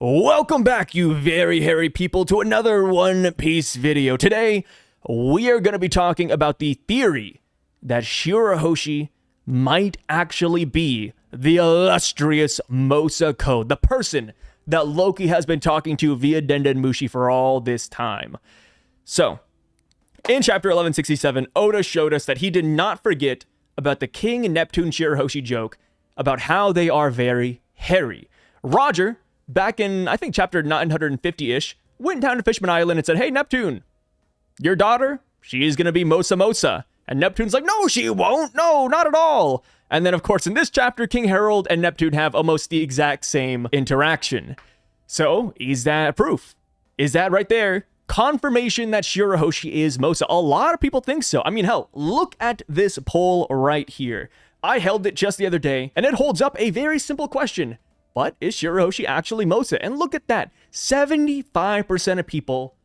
Welcome back, you very hairy people, to another One Piece video. Today, we are going to be talking about the theory that Shirahoshi might actually be the illustrious Mosa Code, the person that Loki has been talking to via Denden Mushi for all this time. So, in chapter 1167, Oda showed us that he did not forget about the King Neptune Shirahoshi joke about how they are very hairy. Roger, back in, I think, chapter 950-ish, went down to Fishman Island and said, "Hey, Neptune, your daughter, she is going to be Mosa. And Neptune's like, "No, she won't. No, not at all." And then, of course, in this chapter, King Harold and Neptune have almost the exact same interaction. So, is that proof? Is that right there confirmation that Shirahoshi is Mosa? A lot of people think so. I mean, hell, look at this poll right here. I held it just the other day, and it holds up a very simple question. But is Shirahoshi actually Mosa? And look at that. 75% of people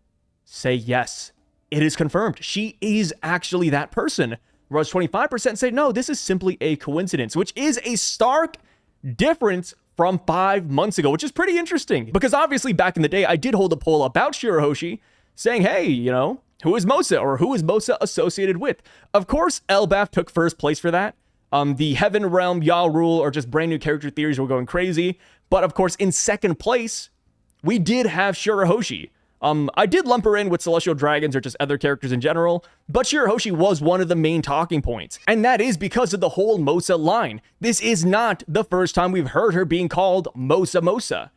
say yes. It is confirmed. She is actually that person. Whereas 25% say no, this is simply a coincidence, which is a stark difference from 5 months ago, which is pretty interesting. Because obviously back in the day, I did hold a poll about Shirahoshi saying, hey, you know, who is Mosa, or who is Mosa associated with? Of course, Elbaf took first place for that. The Heaven Realm, Ya Rule, or just brand new character theories were going crazy. But of course, in second place, we did have Shirahoshi. I did lump her in with Celestial Dragons or just other characters in general, but Shirahoshi was one of the main talking points. And that is because of the whole Mosa line. This is not the first time we've heard her being called Mosa.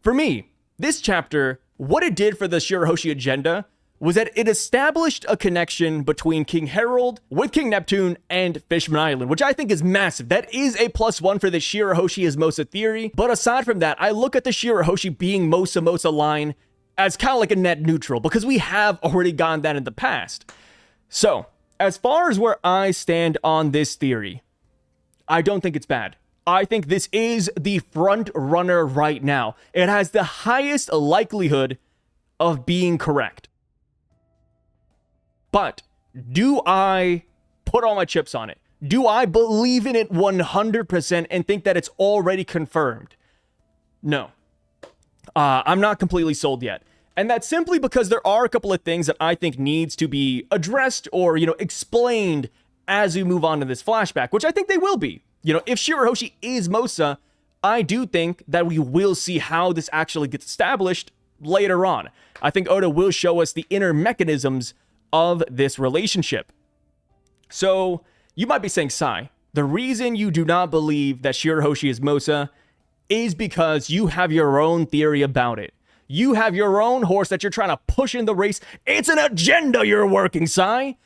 For me, this chapter, what it did for the Shirahoshi agenda was that it established a connection between King Harold with King Neptune and Fishman Island, which I think is massive. That is a +1 for the Shirahoshi is Mosa theory. But aside from that, I look at the Shirahoshi being Mosa line as kind of like a net neutral, because we have already gotten that in the past. So, as far as where I stand on this theory, I don't think it's bad. I think this is the front runner right now. It has the highest likelihood of being correct. But do I put all my chips on it? Do I believe in it 100% and think that it's already confirmed? No. I'm not completely sold yet. And that's simply because there are a couple of things that I think needs to be addressed or, explained as we move on to this flashback, which I think they will be. If Shirahoshi is Mosa, I do think that we will see how this actually gets established later on. I think Oda will show us the inner mechanisms of this relationship. So, you might be saying, Sai, the reason you do not believe that Shirahoshi is Mosa is because you have your own theory about it. You have your own horse that you're trying to push in the race. It's an agenda you're working, Sai.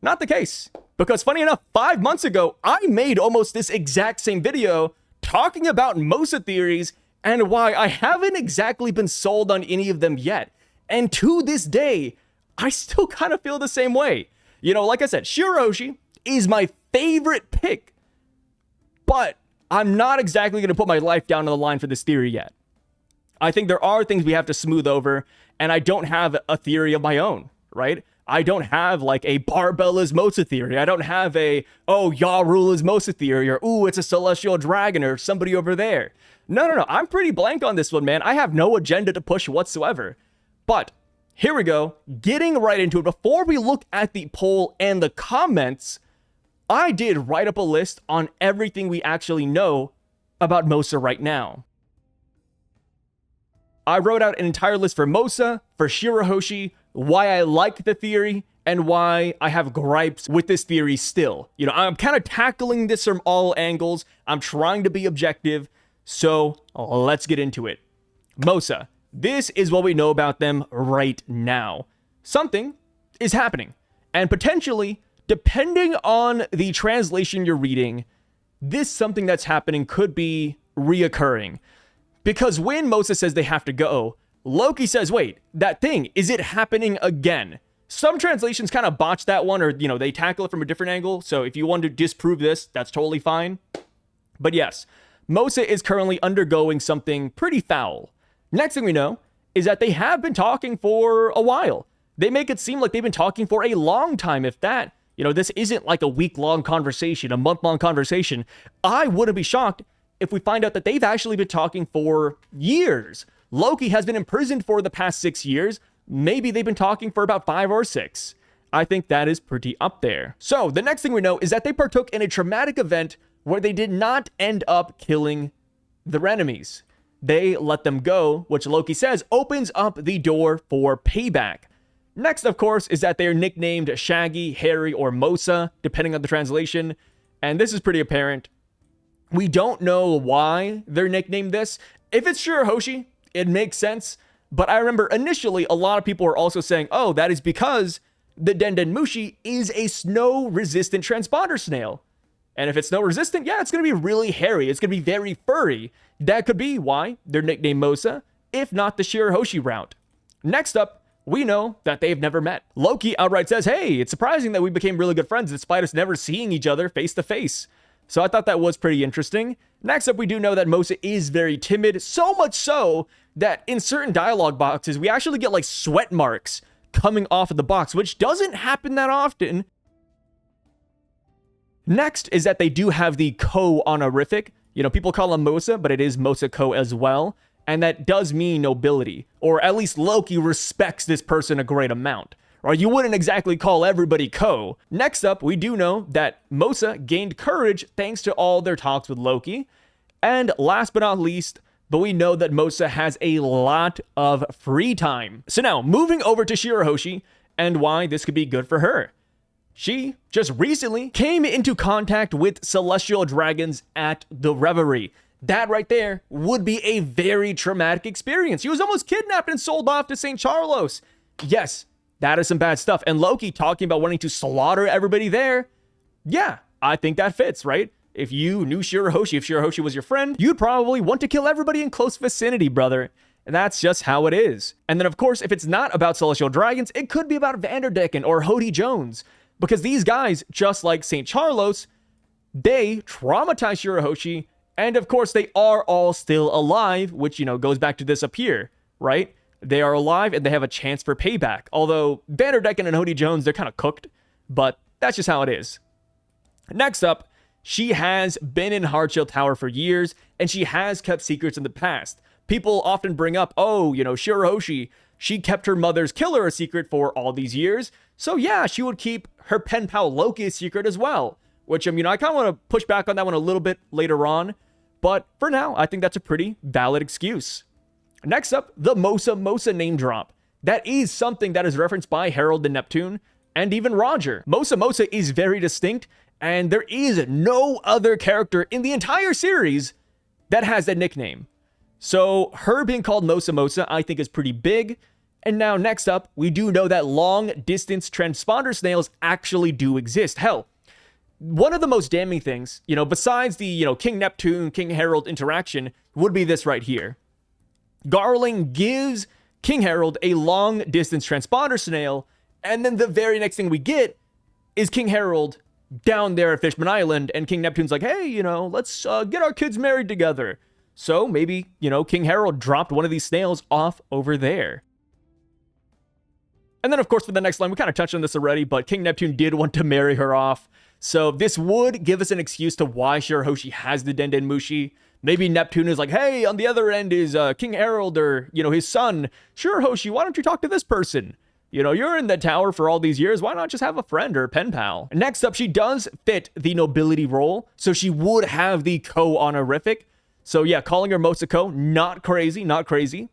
Not the case. Because funny enough, 5 months ago, I made almost this exact same video talking about Mosa theories and why I haven't exactly been sold on any of them yet. And to this day, I still kind of feel the same way. Like I said, Shirahoshi is my favorite pick, but I'm not exactly going to put my life down on the line for this theory yet. I think there are things we have to smooth over, and I don't have a theory of my own, right? I don't have like a Barbell is Mosa theory. I don't have a, Ya Rule is Mosa theory, or, it's a Celestial Dragon, or somebody over there. No. I'm pretty blank on this one, man. I have no agenda to push whatsoever. But here we go, getting right into it. Before we look at the poll and the comments, I did write up a list on everything we actually know about Mosa right now. I wrote out an entire list for Mosa, for Shirahoshi, why I like the theory, and why I have gripes with this theory still. I'm kind of tackling this from all angles. I'm trying to be objective, so let's get into it. Mosa. This is what we know about them right now. Something is happening. And potentially, depending on the translation you're reading, this something that's happening could be reoccurring. Because when Mosa says they have to go, Loki says, wait, that thing, is it happening again? Some translations kind of botch that one, or, they tackle it from a different angle. So if you want to disprove this, that's totally fine. But yes, Mosa is currently undergoing something pretty foul. Next thing we know is that they have been talking for a while. They make it seem like they've been talking for a long time, if that. This isn't like a week-long conversation, a month-long conversation. I wouldn't be shocked if we find out that they've actually been talking for years? Loki has been imprisoned for the past 6 years. Maybe they've been talking for about 5 or 6. I think that is pretty up there. So the next thing we know is that they partook in a traumatic event where they did not end up killing their enemies. They let them go, which Loki says opens up the door for payback. Next, of course, is that they're nicknamed Shaggy, Harry, or Mosa, depending on the translation. And this is pretty apparent. We don't know why they're nicknamed this. If it's Shirahoshi, it makes sense. But I remember initially a lot of people were also saying, oh, that is because the Dendenmushi is a snow-resistant transponder snail. And if it's snow-resistant, yeah, it's going to be really hairy. It's going to be very furry. That could be why they're nicknamed Mosa, if not the Shirahoshi route. Next up, we know that they've never met. Loki outright says, hey, it's surprising that we became really good friends despite us never seeing each other face to face. So I thought that was pretty interesting. Next up, we do know that Mosa is very timid, so much so that in certain dialogue boxes, we actually get like sweat marks coming off of the box, which doesn't happen that often. Next is that they do have the Ko honorific. You know, people call him Mosa, but it is Mosa Ko as well. And that does mean nobility, or at least Loki respects this person a great amount. Or you wouldn't exactly call everybody Ko. Next up, we do know that Mosa gained courage thanks to all their talks with Loki. And last but not least, but we know that Mosa has a lot of free time. So now, moving over to Shirahoshi and why this could be good for her. She just recently came into contact with celestial dragons at the Reverie. That right there would be a very traumatic experience. She was almost kidnapped and sold off to St. Charlos. Yes, that is some bad stuff. And Loki talking about wanting to slaughter everybody there. Yeah, I think that fits, right? If you knew Shirahoshi, if Shirahoshi was your friend, you'd probably want to kill everybody in close vicinity, brother. And that's just how it is. And then, of course, if it's not about celestial dragons, it could be about Vanderdecken or Hody Jones. Because these guys, just like St. Charlos, they traumatized Shirahoshi. And of course, they are all still alive, which, you know, goes back to this up here, right? They are alive and they have a chance for payback. Although Vanderdecken and Hody Jones, they're kind of cooked, but that's just how it is. Next up, she has been in Hardshield Tower for years, and she has kept secrets in the past. People often bring up, oh, you know, Shirahoshi, she kept her mother's killer a secret for all these years. So yeah, she would keep her pen pal Loki a secret as well. Which, you know, I kind of want to push back on that one a little bit later on. But for now, I think that's a pretty valid excuse. Next up, the Mosa name drop. That is something that is referenced by Harold and Neptune, and even Roger. Mosa is very distinct, and there is no other character in the entire series that has that nickname. So her being called Mosa, I think is pretty big. And now next up, we do know that long-distance transponder snails actually do exist. Hell, one of the most damning things, you know, besides the, you know, King Neptune, King Harold interaction would be this right here. Garling gives King Harold a long-distance transponder snail, and then the very next thing we get is King Harold down there at Fishman Island, and King Neptune's like, hey, you know, let's get our kids married together. So maybe, you know, King Harold dropped one of these snails off over there. And then, of course, for the next line, we kind of touched on this already, but King Neptune did want to marry her off. So this would give us an excuse to why Shirahoshi has the Dendenmushi. Maybe Neptune is like, hey, on the other end is King Harold or, you know, his son. Shirahoshi, why don't you talk to this person? You know, you're in the tower for all these years. Why not just have a friend or a pen pal? Next up, she does fit the nobility role. So she would have the Ko honorific. So yeah, calling her Mosa Ko, not crazy, not crazy.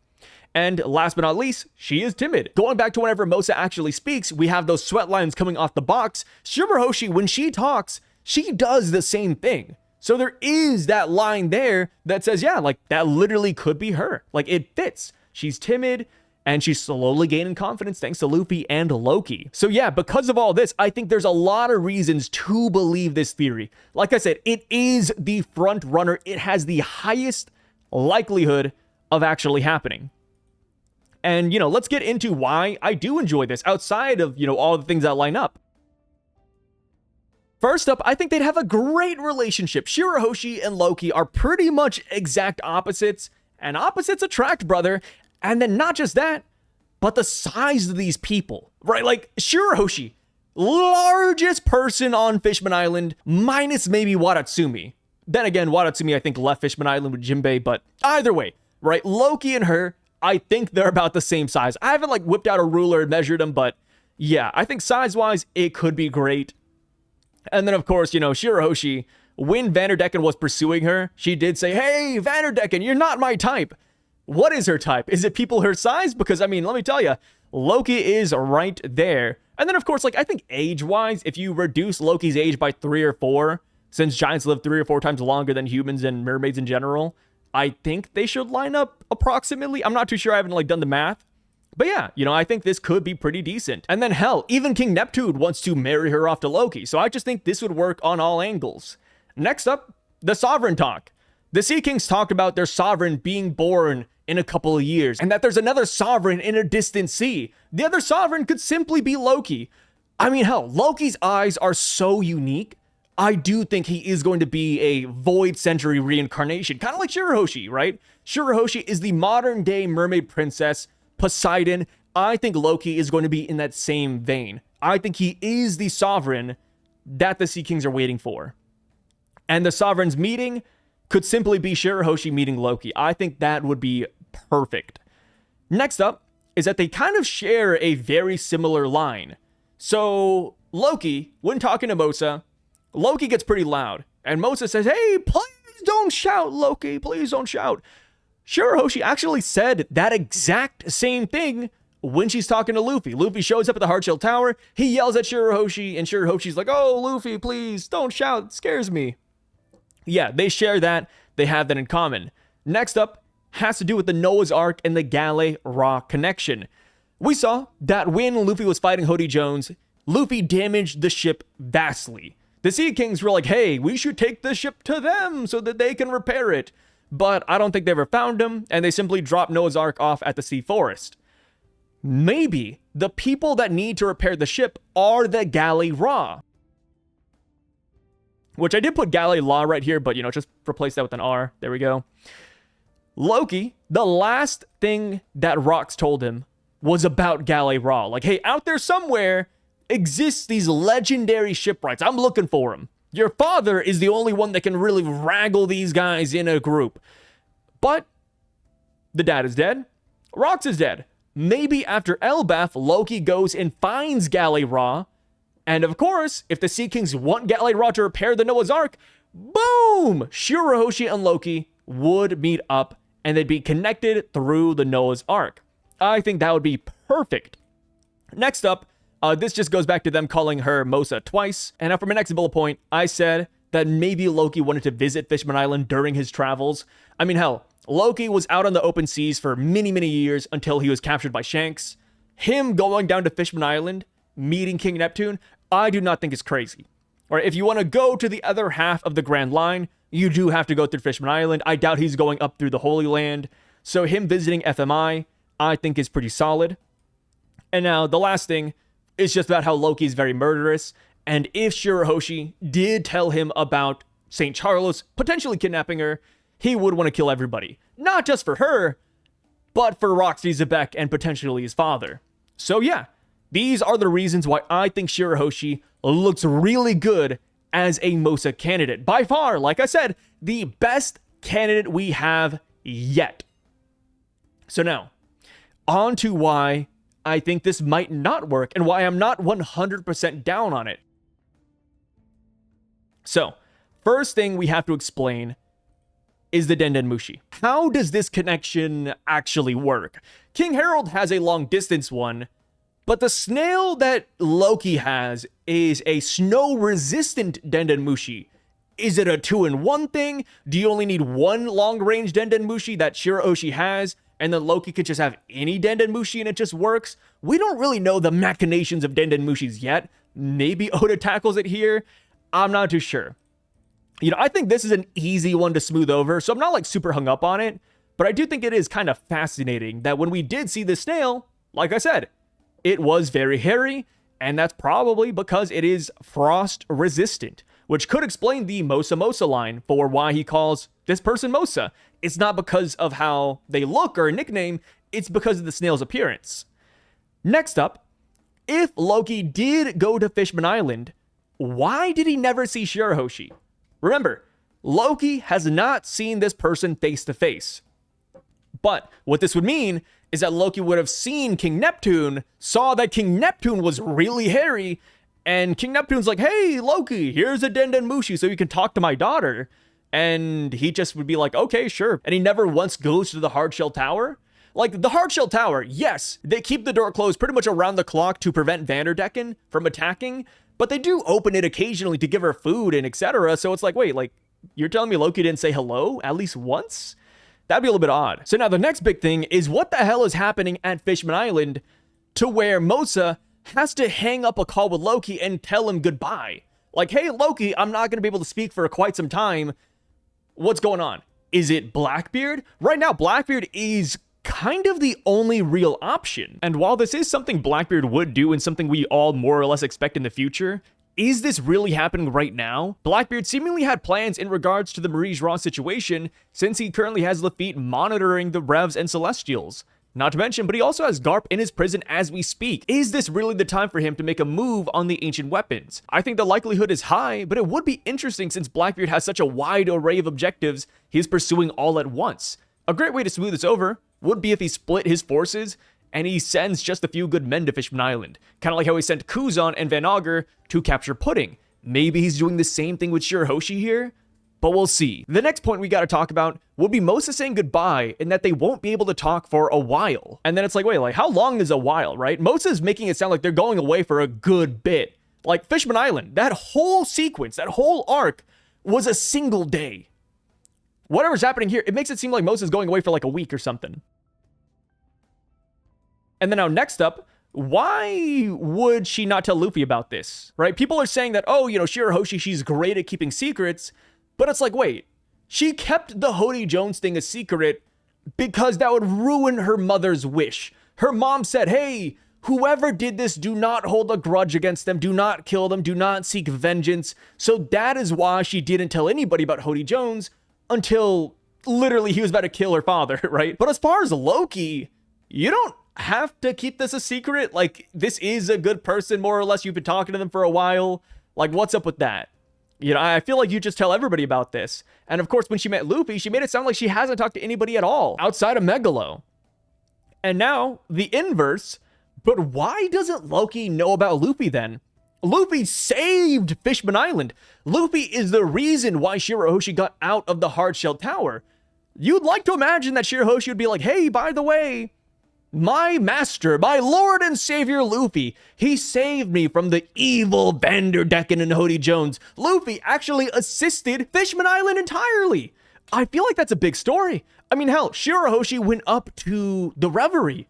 And last but not least, she is timid. Going back to whenever Mosa actually speaks, we have those sweat lines coming off the box. Shirahoshi, when she talks, she does the same thing. So there is that line there that says, yeah, like that literally could be her. Like it fits. She's timid and she's slowly gaining confidence thanks to Luffy and Loki. So yeah, because of all this, I think there's a lot of reasons to believe this theory. Like I said, it is the front runner. It has the highest likelihood of actually happening. And, you know, let's get into why I do enjoy this outside of, you know, all the things that line up. First up, I think they'd have a great relationship. Shirahoshi and Loki are pretty much exact opposites, and opposites attract, brother. And then not just that, but the size of these people, right? Like Shirahoshi, largest person on Fishman Island, minus maybe Watatsumi. Then again, Wadatsumi, I think, left Fishman Island with Jinbei, but either way, right? Loki and her, I think they're about the same size. I haven't like whipped out a ruler and measured them, but yeah, I think size-wise, it could be great. And then, of course, you know, Shirahoshi, when Vanderdecken was pursuing her, she did say, hey, Vanderdecken, you're not my type. What is her type? Is it people her size? Because, I mean, let me tell you, Loki is right there. And then, of course, like, I think age-wise, if you reduce Loki's age by 3 or 4, since giants live 3 or 4 times longer than humans and mermaids in general, I think they should line up approximately. I'm not too sure. I haven't, like, done the math. But yeah, you know, I think this could be pretty decent. And then hell, even King Neptune wants to marry her off to Loki. So I just think this would work on all angles. Next up, the Sovereign talk. The Sea Kings talked about their Sovereign being born in a couple of years, and that there's another Sovereign in a distant sea. The other Sovereign could simply be Loki. I mean, hell, Loki's eyes are so unique. I do think he is going to be a Void Century reincarnation, kind of like Shirahoshi, right? Shirahoshi is the modern day mermaid princess, Poseidon. I think Loki is going to be in that same vein. I think he is the Sovereign that the Sea Kings are waiting for. And the Sovereign's meeting could simply be Shirahoshi meeting Loki. I think that would be perfect. Next up is that they kind of share a very similar line. So Loki, when talking to Mosa, Loki gets pretty loud. And Mosa says, hey, please don't shout, Loki. Please don't shout. Shirahoshi actually said that exact same thing when she's talking to Luffy. Luffy shows up at the Heartshield Tower. He yells at Shirahoshi, and Shirahoshi's like, oh, Luffy, please don't shout. It scares me. Yeah, they share that. They have that in common. Next up has to do with the Noah's Ark and the Galley-Ra connection. We saw that when Luffy was fighting Hody Jones, Luffy damaged the ship vastly. The Sea Kings were like, hey, we should take the ship to them so that they can repair it. But I don't think they ever found him, and they simply dropped Noah's Ark off at the Sea Forest. Maybe the people that need to repair the ship are the Galley-Ra. Which I did put Galley-La right here, but, you know, just replace that with an R. There we go. Loki, the last thing that Rox told him was about Galley-Ra. Like, hey, out there somewhere exists these legendary shipwrights. I'm looking for them. Your father is the only one that can really wrangle these guys in a group. But the dad is dead. Rox is dead. Maybe after Elbaf, Loki goes and finds Galley-Ra. And of course, if the Sea Kings want Galley-Ra to repair the Noah's Ark, boom! Shirahoshi and Loki would meet up and they'd be connected through the Noah's Ark. I think that would be perfect. Next up, this just goes back to them calling her Mosa twice. And for my next bullet point, I said that maybe Loki wanted to visit Fishman Island during his travels. I mean, hell, Loki was out on the open seas for many, many years until he was captured by Shanks. Him going down to Fishman Island, meeting King Neptune, I do not think is crazy. Or if you want to go to the other half of the Grand Line, you do have to go through Fishman Island. I doubt he's going up through the Holy Land. So him visiting FMI, I think is pretty solid. And now the last thing is just about how Loki is very murderous. And if Shirahoshi did tell him about St. Charles potentially kidnapping her, he would want to kill everybody. Not just for her, but for Roxy Zebek and potentially his father. So yeah, these are the reasons why I think Shirahoshi looks really good as a Mosa candidate. By far, like I said, the best candidate we have yet. So now, on to why I think this might not work and why I'm not 100% down on it. So, first thing we have to explain is the Denden Mushi. How does this connection actually work? King Harold has a long distance one, but the snail that Loki has is a snow-resistant Denden Mushi. Is it a 2-in-1 thing? Do you only need one long-range Denden Mushi that Shirahoshi has, and then Loki could just have any Denden Mushi and it just works? We don't really know the machinations of Denden Mushis yet. Maybe Oda tackles it here. I'm not too sure. You know, I think this is an easy one to smooth over, so I'm not like super hung up on it, but I do think it is kind of fascinating that when we did see the snail, like I said, it was very hairy, and that's probably because it is frost resistant, which could explain the Mosa Mosa line for why he calls this person Mosa. It's not because of how they look or a nickname, it's because of the snail's appearance. Next up, if Loki did go to Fishman Island, why did he never see Shirahoshi? Remember, Loki has not seen this person face to face. But what this would mean is that Loki would have seen King Neptune, saw that King Neptune was really hairy, and King Neptune's like, hey, Loki, here's a Dendenmushi so you can talk to my daughter. And he just would be like, okay, sure. And he never once goes to the Hardshell Tower. Like, the Hardshell Tower, yes, they keep the door closed pretty much around the clock to prevent Vanderdecken from attacking, but they do open it occasionally to give her food and etc. So it's like, wait, like, you're telling me Loki didn't say hello at least once? That'd be a little bit odd. So now the next big thing is what the hell is happening at Fishman Island to where Mosa has to hang up a call with Loki and tell him goodbye. Like, hey, Loki, I'm not going to be able to speak for quite some time. What's going on? Is it Blackbeard? Right now, Blackbeard is kind of the only real option. And while this is something Blackbeard would do and something we all more or less expect in the future, is this really happening right now? Blackbeard seemingly had plans in regards to the Marie-Jean situation since he currently has Lafitte monitoring the Revs and Celestials. Not to mention, but he also has Garp in his prison as we speak. Is this really the time for him to make a move on the ancient weapons? I think the likelihood is high, but it would be interesting since Blackbeard has such a wide array of objectives he's pursuing all at once. A great way to smooth this over would be if he split his forces and he sends just a few good men to Fishman Island. Kind of like how he sent Kuzan and Van Augur to capture Pudding. Maybe he's doing the same thing with Shirahoshi here, but we'll see. The next point we got to talk about would be Mosa saying goodbye and that they won't be able to talk for a while. And then it's like, wait, like how long is a while, right? Mosa's making it sound like they're going away for a good bit. Like Fishman Island, that whole sequence, that whole arc was a single day. Whatever's happening here, it makes it seem like Mosa's going away for like a week or something. And then now next up, why would she not tell Luffy about this, right? People are saying that, oh, you know, Shirahoshi, she's great at keeping secrets. But it's like, wait, she kept the Hody Jones thing a secret because that would ruin her mother's wish. Her mom said, hey, whoever did this, do not hold a grudge against them. Do not kill them. Do not seek vengeance. So that is why she didn't tell anybody about Hody Jones until literally he was about to kill her father, right? But as far as Loki, you don't have to keep this a secret. Like, this is a good person, more or less. You've been talking to them for a while. Like, what's up with that? You know, I feel like you just tell everybody about this. And of course, when she met Luffy, she made it sound like she hasn't talked to anybody at all outside of Megalo. And now the inverse. But why doesn't Loki know about Luffy then? Luffy saved Fishman Island. Luffy is the reason why Shirahoshi got out of the Hardshell Tower. You'd like to imagine that Shirahoshi would be like, hey, by the way, my master, my lord and savior Luffy, he saved me from the evil Vanderdecken and Hody Jones. Luffy actually assisted Fishman Island entirely. I feel like that's a big story. I mean, hell, Shirahoshi went up to the Reverie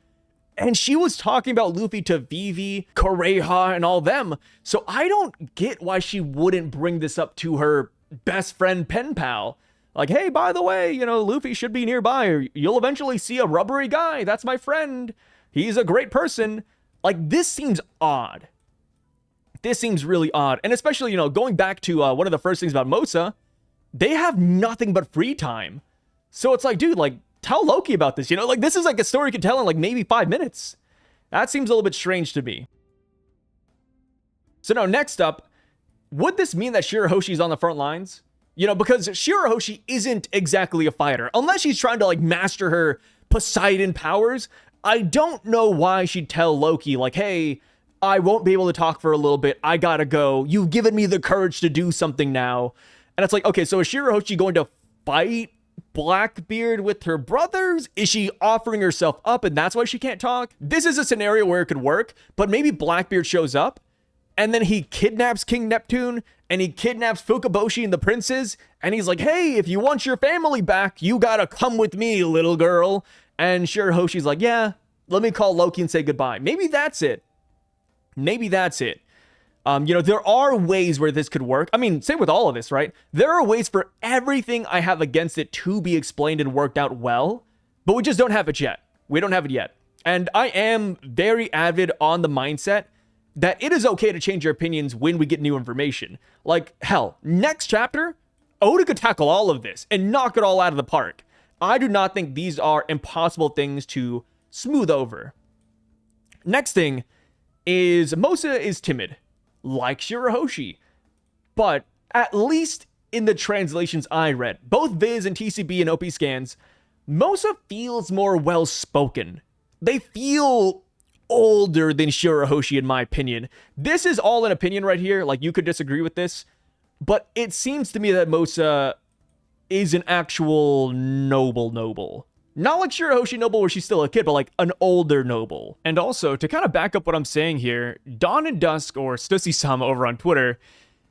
and she was talking about Luffy to Vivi, Koreha, and all them. So I don't get why she wouldn't bring this up to her best friend pen pal. Like, hey, by the way, you know, Luffy should be nearby. You'll eventually see a rubbery guy. That's my friend. He's a great person. Like, this seems odd. This seems really odd. And especially, you know, going back to one of the first things about Mosa, they have nothing but free time. So it's like, dude, like, tell Loki about this. You know, like, this is like a story you could tell in like maybe 5 minutes. That seems a little bit strange to me. So now next up, would this mean that Shirahoshi's on the front lines? You know, because Shirahoshi isn't exactly a fighter. Unless she's trying to, like, master her Poseidon powers, I don't know why she'd tell Loki, like, hey, I won't be able to talk for a little bit. I gotta go. You've given me the courage to do something now. And it's like, okay, so is Shirahoshi going to fight Blackbeard with her brothers? Is she offering herself up and that's why she can't talk? This is a scenario where it could work, but maybe Blackbeard shows up and then he kidnaps King Neptune and he kidnaps Fukaboshi and the princes. And he's like, hey, if you want your family back, you gotta come with me, little girl. And Shirahoshi's like, yeah, let me call Loki and say goodbye. Maybe that's it. Maybe that's it. You know, there are ways where this could work. I mean, same with all of this, right? There are ways for everything I have against it to be explained and worked out well, but we just don't have it yet. We don't have it yet. And I am very avid on the mindset that it is okay to change your opinions when we get new information. Like, hell, next chapter, Oda could tackle all of this and knock it all out of the park. I do not think these are impossible things to smooth over. Next thing is Mosa is timid, like Shirahoshi. But at least in the translations I read, both Viz and TCB and OP scans, Mosa feels more well-spoken. They feel older than Shirahoshi, in my opinion. This is all an opinion right here. Like, you could disagree with this, but it seems to me that Mosa is an actual noble. Not like Shirahoshi noble where she's still a kid, but like an older noble. And also, to kind of back up what I'm saying here, Dawn and Dusk, or Stussy-sama over on Twitter,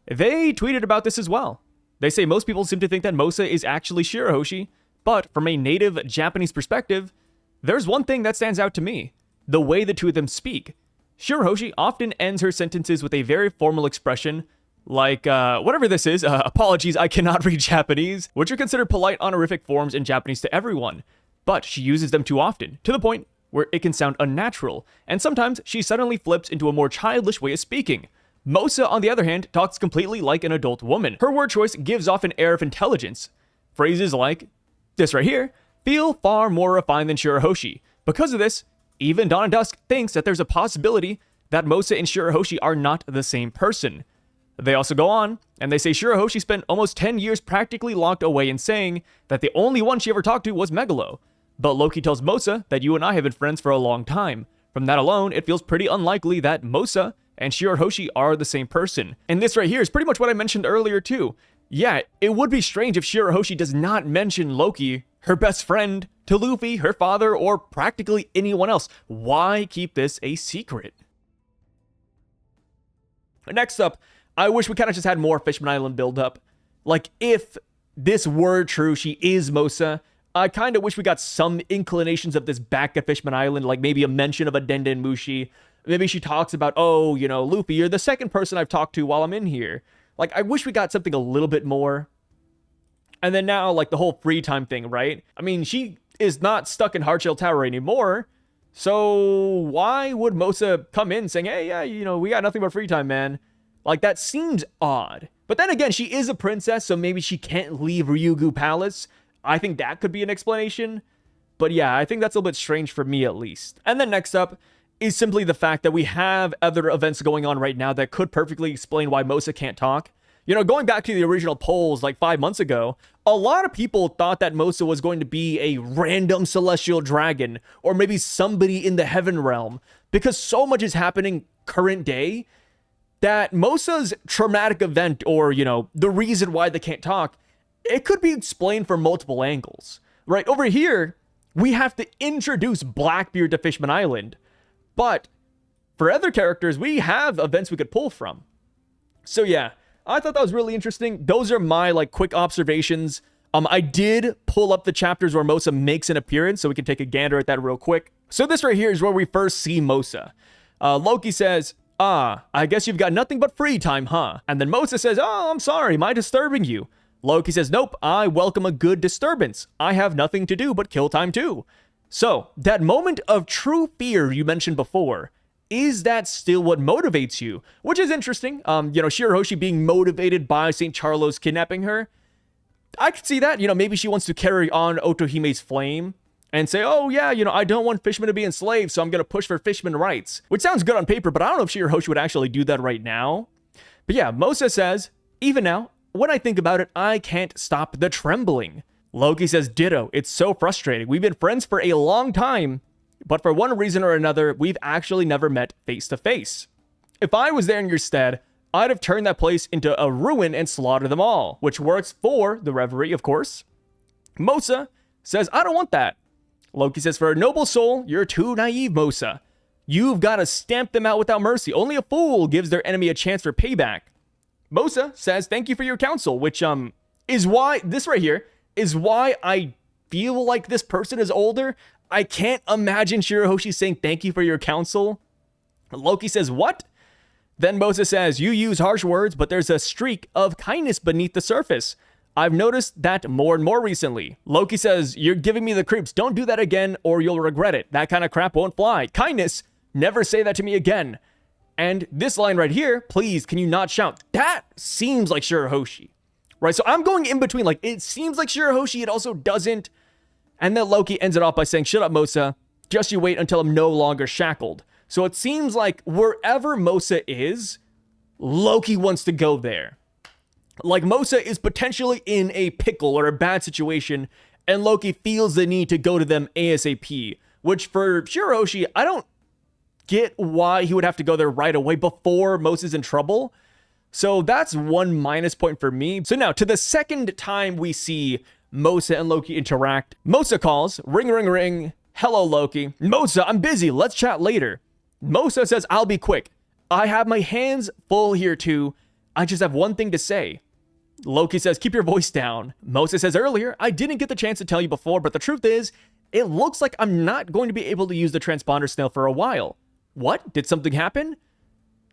they tweeted about this as well. They say most people seem to think that Mosa is actually Shirahoshi, but from a native Japanese perspective, there's one thing that stands out to me: the way the two of them speak. Shirahoshi often ends her sentences with a very formal expression, like, whatever this is, apologies, I cannot read Japanese, which are considered polite honorific forms in Japanese to everyone. But she uses them too often, to the point where it can sound unnatural, and sometimes she suddenly flips into a more childish way of speaking. Mosa, on the other hand, talks completely like an adult woman. Her word choice gives off an air of intelligence. Phrases like this right here feel far more refined than Shirahoshi. Because of this, even Dawn and Dusk thinks that there's a possibility that Mosa and Shirahoshi are not the same person. They also go on, and they say Shirahoshi spent almost 10 years practically locked away in saying that the only one she ever talked to was Megalo. But Loki tells Mosa that you and I have been friends for a long time. From that alone, it feels pretty unlikely that Mosa and Shirahoshi are the same person. And this right here is pretty much what I mentioned earlier too. Yeah, it would be strange if Shirahoshi does not mention Loki, her best friend, to Luffy, her father, or practically anyone else. Why keep this a secret? Next up, I wish we kind of just had more Fishman Island build-up. Like, if this were true, she is Mosa, I kind of wish we got some inclinations of this back at Fishman Island, like maybe a mention of a Denden Mushi. Maybe she talks about, oh, you know, Luffy, you're the second person I've talked to while I'm in here. Like, I wish we got something a little bit more. And then now, like, the whole free time thing, right? I mean, she is not stuck in Hardshell Tower anymore. So why would Mosa come in saying, hey, yeah, you know, we got nothing but free time, man? Like, that seems odd. But then again, she is a princess, so maybe she can't leave Ryugu Palace. I think that could be an explanation. But yeah, I think that's a little bit strange for me, at least. And then next up is simply the fact that we have other events going on right now that could perfectly explain why Mosa can't talk. You know, going back to the original polls like 5 months ago, a lot of people thought that Mosa was going to be a random celestial dragon, or maybe somebody in the heaven realm, because so much is happening current day that Mosa's traumatic event, or, you know, the reason why they can't talk, it could be explained from multiple angles. Right over here, we have to introduce Blackbeard to Fishman Island, but for other characters, we have events we could pull from. So yeah, I thought that was really interesting. Those are my, like, quick observations. I did pull up the chapters where Mosa makes an appearance, so we can take a gander at that real quick. So this right here is where we first see Mosa. Loki says, I guess you've got nothing but free time, huh? And then Mosa says, oh, I'm sorry, am I disturbing you? Loki says, nope, I welcome a good disturbance. I have nothing to do but kill time too. So, that moment of true fear you mentioned before, is that still what motivates you? Which is interesting. You know, Shirahoshi being motivated by St. Charlos kidnapping her. I could see that. You know, maybe she wants to carry on Otohime's flame and say, oh yeah, you know, I don't want fishmen to be enslaved, so I'm going to push for fishmen rights. Which sounds good on paper, but I don't know if Shirahoshi would actually do that right now. But yeah, Mosa says, even now, when I think about it, I can't stop the trembling. Loki says, ditto, it's so frustrating. We've been friends for a long time, but for one reason or another, we've actually never met face to face. If I was there in your stead, I'd have turned that place into a ruin and slaughtered them all, which works for the Reverie, of course. Mosa says, I don't want that. Loki says, for a noble soul, you're too naive, Mosa. You've got to stamp them out without mercy. Only a fool gives their enemy a chance for payback. Mosa says, thank you for your counsel, which, is why, this right here, is why I feel like this person is older. I can't imagine Shirahoshi saying thank you for your counsel. Loki says, what? Then Mosa says, you use harsh words, but there's a streak of kindness beneath the surface. I've noticed that more and more recently. Loki says, you're giving me the creeps. Don't do that again or you'll regret it. That kind of crap won't fly. Kindness, never say that to me again. And this line right here, please, can you not shout? That seems like Shirahoshi. Right, so I'm going in between. Like, it seems like Shirahoshi, it also doesn't. And then Loki ends it off by saying, shut up, Mosa. Just you wait until I'm no longer shackled. So it seems like wherever Mosa is, Loki wants to go there. Like Mosa is potentially in a pickle or a bad situation, and Loki feels the need to go to them ASAP, which for Shirahoshi, I don't get why he would have to go there right away before Mosa's in trouble. So that's one minus point for me. So now to the second time we see Mosa and Loki interact, Mosa calls, ring, ring, ring. Hello, Loki. Mosa, I'm busy. Let's chat later. Mosa says, I'll be quick. I have my hands full here too. I just have one thing to say. Loki says, keep your voice down. Mosa says earlier, I didn't get the chance to tell you before, but the truth is, it looks like I'm not going to be able to use the transponder snail for a while. What? Did something happen?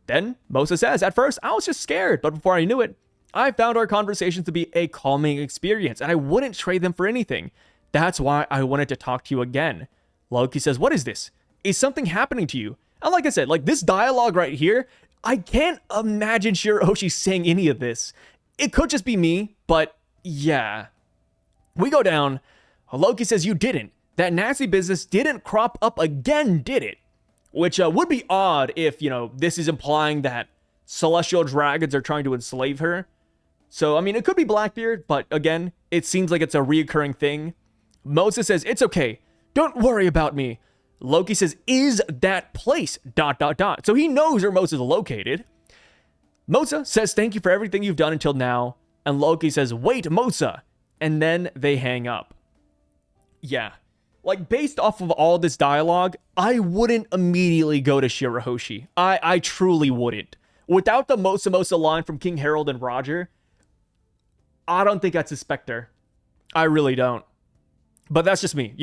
Then Mosa says, at first, I was just scared, but before I knew it, I found our conversations to be a calming experience, and I wouldn't trade them for anything. That's why I wanted to talk to you again. Loki says, what is this? Is something happening to you? And like I said, like this dialogue right here, I can't imagine Shirahoshi saying any of this. It could just be me, but yeah. We go down. Loki says, you didn't. That nasty business didn't crop up again, did it? Which would be odd if, this is implying that celestial dragons are trying to enslave her. So, I mean, it could be Blackbeard, but again, it seems like it's a reoccurring thing. Mosa says, it's okay. Don't worry about me. Loki says, is that place, ... So he knows where Mosa's located. Mosa says, thank you for everything you've done until now. And Loki says, wait, Mosa. And then they hang up. Yeah. Like, based off of all this dialogue, I wouldn't immediately go to Shirahoshi. I truly wouldn't. Without the Mosa line from King Harold and Roger, I don't think I'd suspect her. I really don't. But that's just me,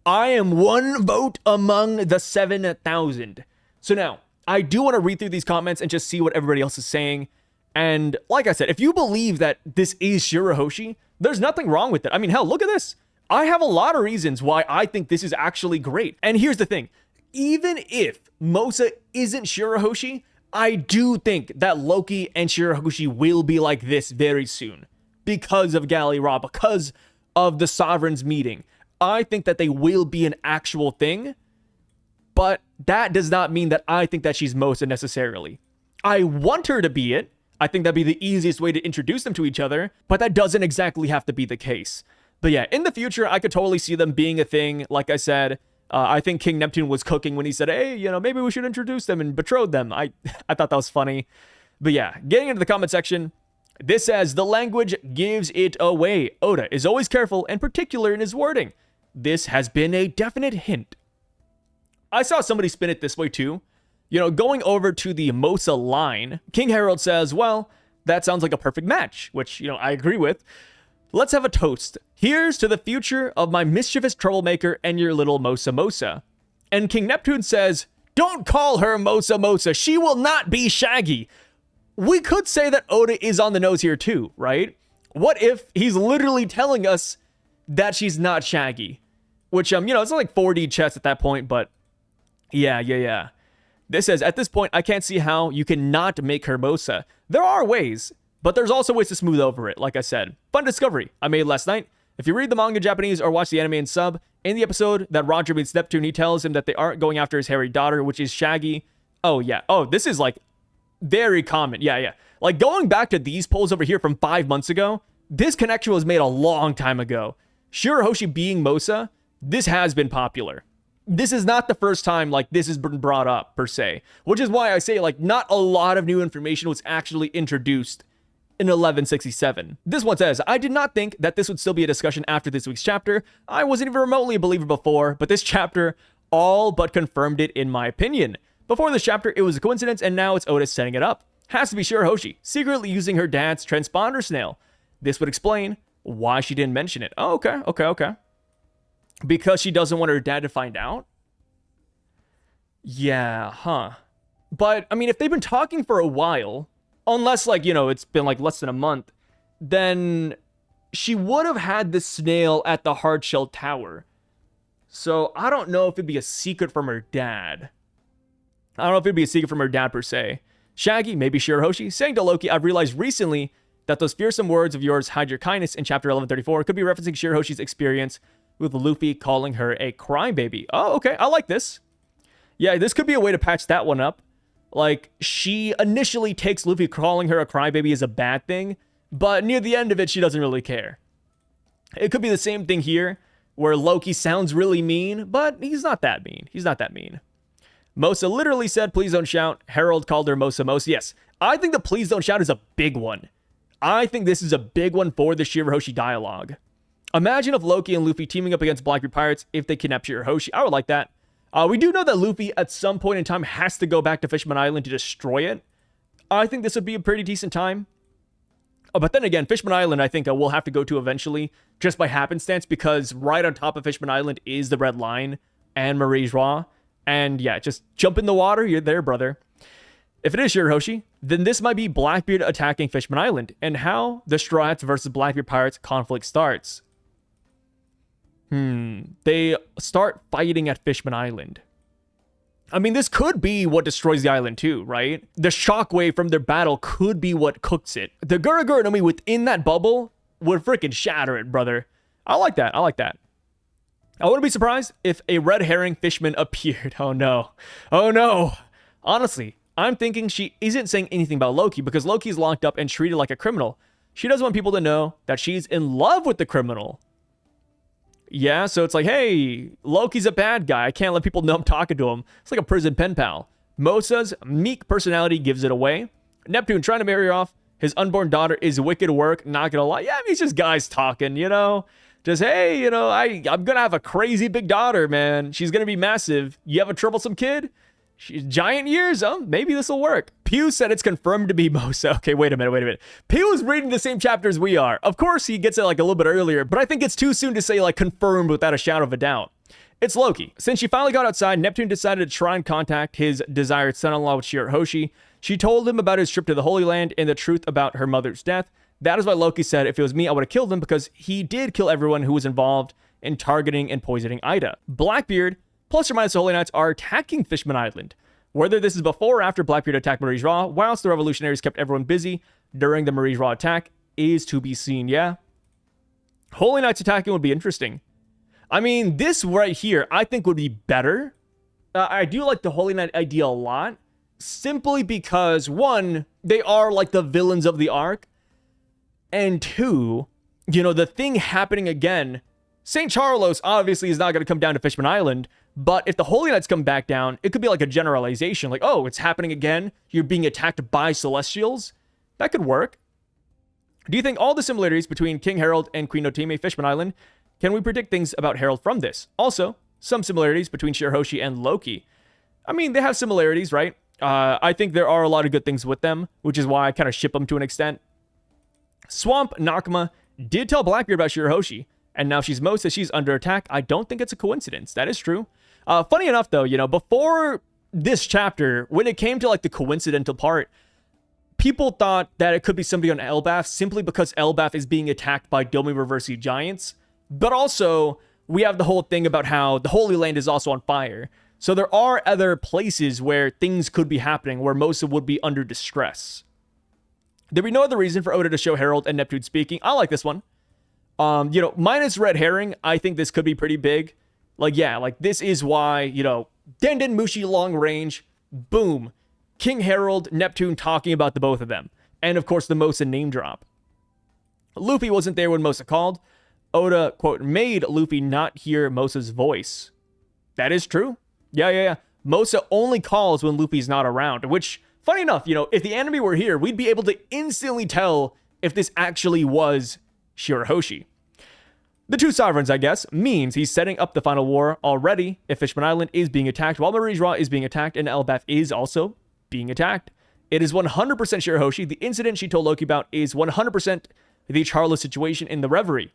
I am one vote among the 7,000. So now, I do want to read through these comments and just see what everybody else is saying. And like I said, if you believe that this is Shirahoshi, there's nothing wrong with it. I mean, hell, look at this. I have a lot of reasons why I think this is actually great. And here's the thing. Even if Mosa isn't Shirahoshi, I do think that Loki and Shirahoshi will be like this very soon. Because of Galley Ra, because of the Sovereign's meeting. I think that they will be an actual thing. But that does not mean that I think that she's Mosa necessarily. I want her to be it. I think that'd be the easiest way to introduce them to each other. But that doesn't exactly have to be the case. But yeah, in the future, I could totally see them being a thing. Like I said, I think King Neptune was cooking when he said, hey, maybe we should introduce them and betrothed them. I thought that was funny. But yeah, getting into the comment section, this says, the language gives it away. Oda is always careful and particular in his wording. This has been a definite hint. I saw somebody spin it this way too. Going over to the Mosa line, King Harold says, well, that sounds like a perfect match, which, I agree with. Let's have a toast. Here's to the future of my mischievous troublemaker and your little Mosa. And King Neptune says, don't call her Mosa. She will not be Shaggy. We could say that Oda is on the nose here too, right? What if he's literally telling us that she's not Shaggy? Which, it's like 4D chess at that point, but yeah. This says, at this point, I can't see how you cannot make her Mosa. There are ways. But there's also ways to smooth over it, like I said. Fun discovery I made last night. If you read the manga in Japanese or watch the anime in sub, in the episode that Roger meets Neptune, he tells him that they aren't going after his hairy daughter, which is Shaggy. Oh, yeah. Oh, this is like very common. Yeah. Like going back to these polls over here from 5 months ago, this connection was made a long time ago. Shirahoshi being Mosa, this has been popular. This is not the first time like this has been brought up per se, which is why I say like not a lot of new information was actually introduced in 1167. This one says, I did not think that this would still be a discussion after this week's chapter. I wasn't even remotely a believer before, but this chapter all but confirmed it in my opinion. Before this chapter, it was a coincidence, and now it's Otis setting it up. Has to be Shirahoshi, secretly using her dad's transponder snail. This would explain why she didn't mention it. Oh, okay. Because she doesn't want her dad to find out? Yeah, huh. But, I mean, if they've been talking for a while, unless, like, it's been, like, less than a month, then she would have had the snail at the hard-shell tower. So, I don't know if it'd be a secret from her dad. I don't know if it'd be a secret from her dad, per se. Shaggy, maybe Shirahoshi, saying to Loki, I've realized recently that those fearsome words of yours hide your kindness in chapter 1134 could be referencing Shirahoshi's experience with Luffy calling her a crybaby. Oh, okay, I like this. Yeah, this could be a way to patch that one up. Like, she initially takes Luffy calling her a crybaby as a bad thing, but near the end of it, she doesn't really care. It could be the same thing here, where Loki sounds really mean, but he's not that mean. He's not that mean. Mosa literally said, please don't shout. Harold called her Mosa Mosa. Yes, I think the please don't shout is a big one. I think this is a big one for the Shirahoshi dialogue. Imagine if Loki and Luffy teaming up against Blackbeard pirates if they kidnap Shirahoshi. I would like that. We do know that Luffy at some point in time has to go back to Fishman Island to destroy it. I think this would be a pretty decent time. But then again, Fishman Island, I think we'll have to go to eventually, just by happenstance, because right on top of Fishman Island is the Red Line and Marie's Raw. And yeah, just jump in the water, you're there, brother. If it is Shirahoshi, then this might be Blackbeard attacking Fishman Island, and how the Straw Hats versus Blackbeard Pirates conflict starts. They start fighting at Fishman Island. I mean, this could be what destroys the island too, right? The shockwave from their battle could be what cooks it. The Guruguru no Mi within that bubble would freaking shatter it, brother. I like that. I like that. I wouldn't be surprised if a red herring fishman appeared. Oh no. Oh no. Honestly, I'm thinking she isn't saying anything about Loki because Loki's locked up and treated like a criminal. She doesn't want people to know that she's in love with the criminal. Yeah, so it's like, hey, Loki's a bad guy. I can't let people know I'm talking to him. It's like a prison pen pal. Mosa's meek personality gives it away. Neptune trying to marry her off. His unborn daughter is wicked work. Not gonna lie. Yeah, I mean, it's just guys talking, you know? Just, hey, you know, I'm gonna have a crazy big daughter, man. She's gonna be massive. You have a troublesome kid? She's giant years, maybe this will work. Pew said it's confirmed to be Mosa. Okay, wait a minute. Pew is reading the same chapter as we are. Of course, he gets it like a little bit earlier, but I think it's too soon to say like confirmed without a shadow of a doubt. It's Loki. Since she finally got outside, Neptune decided to try and contact his desired son-in-law with Shirahoshi. She told him about his trip to the Holy Land and the truth about her mother's death. That is why Loki said, if it was me, I would have killed him because he did kill everyone who was involved in targeting and poisoning Ida. Blackbeard, plus or minus the Holy Knights, are attacking Fishman Island. Whether this is before or after Blackbeard attacked Marie's Raw, whilst the revolutionaries kept everyone busy during the Marie's Raw attack, is to be seen, yeah? Holy Knights attacking would be interesting. I mean, this right here, I think would be better. I do like the Holy Knight idea a lot, simply because, one, they are like the villains of the arc, and two, you know, the thing happening again, St. Charlos obviously is not going to come down to Fishman Island, but if the Holy Knights come back down, it could be like a generalization, like, oh, it's happening again, you're being attacked by Celestials. That could work. Do you think all the similarities between King Harold and Queen Otime Fishman Island, can we predict things about Harold from this? Also, some similarities between Shirahoshi and Loki. I mean, they have similarities, right? I think there are a lot of good things with them, which is why I kind of ship them to an extent. Swamp Nakama did tell Blackbeard about Shirahoshi, and now she's Mosa, she's under attack. I don't think it's a coincidence. That is true. Funny enough, though, you know, before this chapter, when it came to, like, the coincidental part, people thought that it could be somebody on Elbaf simply because Elbaf is being attacked by Domi Reversi giants. But also, we have the whole thing about how the Holy Land is also on fire. So there are other places where things could be happening, where Mosa would be under distress. There'd be no other reason for Oda to show Harold and Neptune speaking. I like this one. You know, minus Red Herring, I think this could be pretty big. Like, yeah, like, this is why, you know, Denden Mushi long range, boom. King Harold, Neptune talking about the both of them. And, of course, the Mosa name drop. Luffy wasn't there when Mosa called. Oda, quote, made Luffy not hear Mosa's voice. That is true. Yeah. Mosa only calls when Luffy's not around, which, funny enough, you know, if the enemy were here, we'd be able to instantly tell if this actually was Shirahoshi. The two sovereigns, I guess, means he's setting up the final war already if Fishman Island is being attacked, while Marie's Raw is being attacked, and Elbaf is also being attacked. It is 100% Shirahoshi. The incident she told Loki about is 100% the Charlos situation in the Reverie.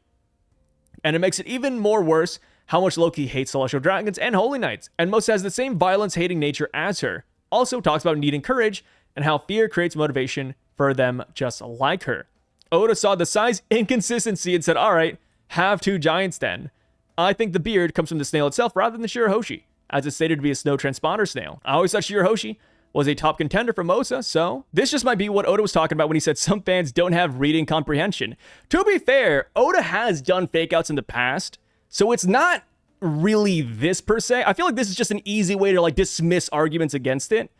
And it makes it even more worse how much Loki hates Celestial Dragons and Holy Knights, and Mosa has the same violence-hating nature as her. Also talks about needing courage, and how fear creates motivation for them just like her. Oda saw the size inconsistency and said, alright, have two giants then. I think the beard comes from the snail itself rather than the Shirahoshi, as it's stated to be a snow transponder snail. I always thought Shirahoshi was a top contender for Mosa, so this just might be what Oda was talking about when he said some fans don't have reading comprehension. To be fair, Oda has done fake-outs in the past, so it's not really this per se. I feel like this is just an easy way to, like, dismiss arguments against it.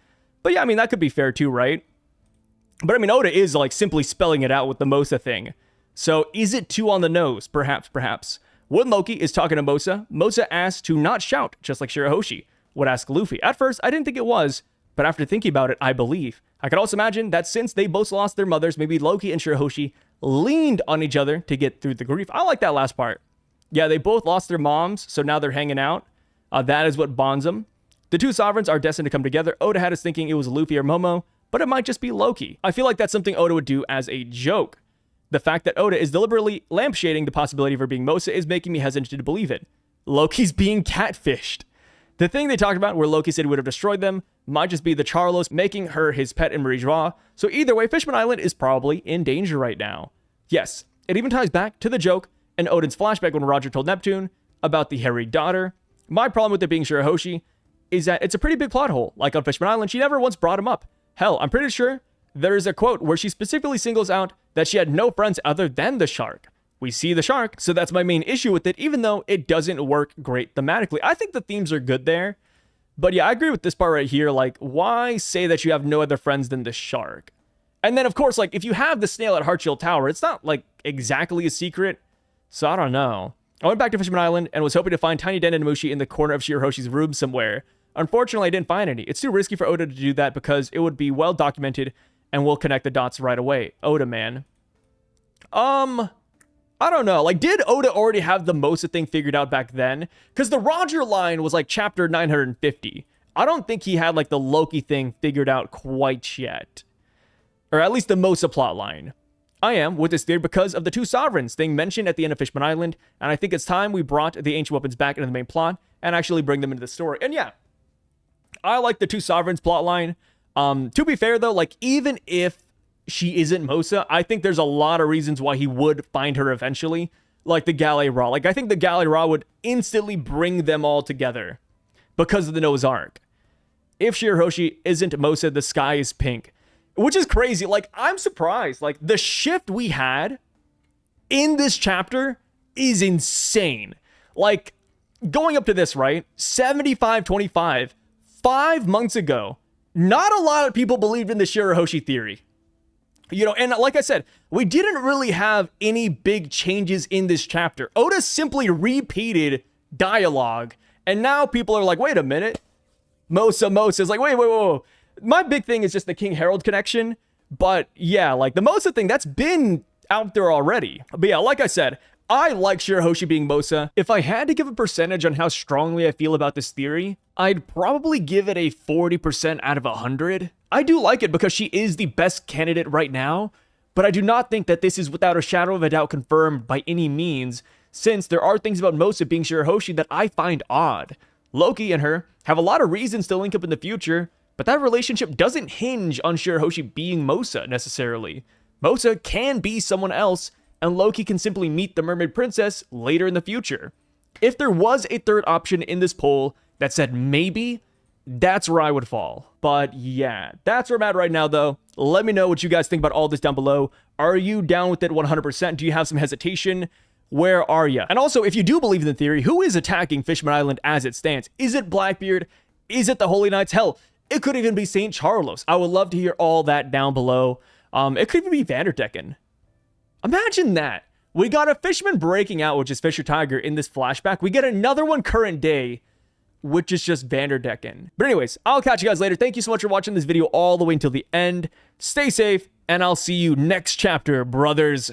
But yeah, I mean, that could be fair too, right? But I mean, Oda is like simply spelling it out with the Mosa thing. So is it too on the nose? Perhaps. When Loki is talking to Mosa, Mosa asks to not shout, just like Shirahoshi would ask Luffy. At first, I didn't think it was, but after thinking about it, I believe. I could also imagine that since they both lost their mothers, maybe Loki and Shirahoshi leaned on each other to get through the grief. I like that last part. Yeah, they both lost their moms, so now they're hanging out. That is what bonds them. The two sovereigns are destined to come together. Oda had us thinking it was Luffy or Momo, but it might just be Loki. I feel like that's something Oda would do as a joke. The fact that Oda is deliberately lampshading the possibility of her being Mosa is making me hesitant to believe it. Loki's being catfished. The thing they talked about where Loki said he would have destroyed them might just be the Charlos making her his pet in Marie Joie. So either way, Fishman Island is probably in danger right now. Yes, it even ties back to the joke and Odin's flashback when Roger told Neptune about the hairy daughter. My problem with it being Shirahoshi is that it's a pretty big plot hole. Like on Fishman Island, she never once brought him up. Hell, I'm pretty sure there is a quote where she specifically singles out that she had no friends other than the shark. We see the shark, so that's my main issue with it, even though it doesn't work great thematically. I think the themes are good there. But yeah, I agree with this part right here. Like, why say that you have no other friends than the shark? And then, of course, like, if you have the snail at Heartshield Tower, it's not, like, exactly a secret. So I don't know. I went back to Fishman Island and was hoping to find Tiny Den and Mushi in the corner of Shirahoshi's room somewhere. Unfortunately, I didn't find any. It's too risky for Oda to do that because it would be well documented and we'll connect the dots right away. Oda, man. I don't know. Like, did Oda already have the Mosa thing figured out back then? Because the Roger line was like chapter 950. I don't think he had like the Loki thing figured out quite yet. Or at least the Mosa plot line. I am with this theory because of the two sovereigns thing mentioned at the end of Fishman Island. And I think it's time we brought the ancient weapons back into the main plot and actually bring them into the story. And yeah, I like the two sovereigns plot line. To be fair though, like even if she isn't Mosa, I think there's a lot of reasons why he would find her eventually. Like the Galley Ra. Like I think the Galley Ra would instantly bring them all together because of the Noah's Ark. If Shirahoshi isn't Mosa, the sky is pink. Which is crazy. Like I'm surprised. Like the shift we had in this chapter is insane. Like going up to this, right? 75-25. 5 months ago, not a lot of people believed in the Shirahoshi theory. You know, and like I said, we didn't really have any big changes in this chapter. Oda simply repeated dialogue, and now people are like, wait a minute. Mosa is like, wait. My big thing is just the King Harold connection, but yeah, like the Mosa thing, that's been out there already. But yeah, like I said, I like Shirahoshi being Mosa. If I had to give a percentage on how strongly I feel about this theory, I'd probably give it a 40% out of 100. I do like it because she is the best candidate right now, but I do not think that this is without a shadow of a doubt confirmed by any means, since there are things about Mosa being Shirahoshi that I find odd. Loki and her have a lot of reasons to link up in the future, but that relationship doesn't hinge on Shirahoshi being Mosa necessarily. Mosa can be someone else, and Loki can simply meet the Mermaid Princess later in the future. If there was a third option in this poll that said maybe, that's where I would fall. But yeah, that's where I'm at right now though. Let me know what you guys think about all this down below. Are you down with it 100%? Do you have some hesitation? Where are you? And also, if you do believe in the theory, who is attacking Fishman Island as it stands? Is it Blackbeard? Is it the Holy Knights? Hell, it could even be St. Charlos. I would love to hear all that down below. It could even be Vanderdecken. Imagine that. We got a Fishman breaking out, which is Fisher Tiger, in this flashback. We get another one current day, which is just Vanderdecken. But anyways, I'll catch you guys later. Thank you so much for watching this video all the way until the end. Stay safe, and I'll see you next chapter, brothers.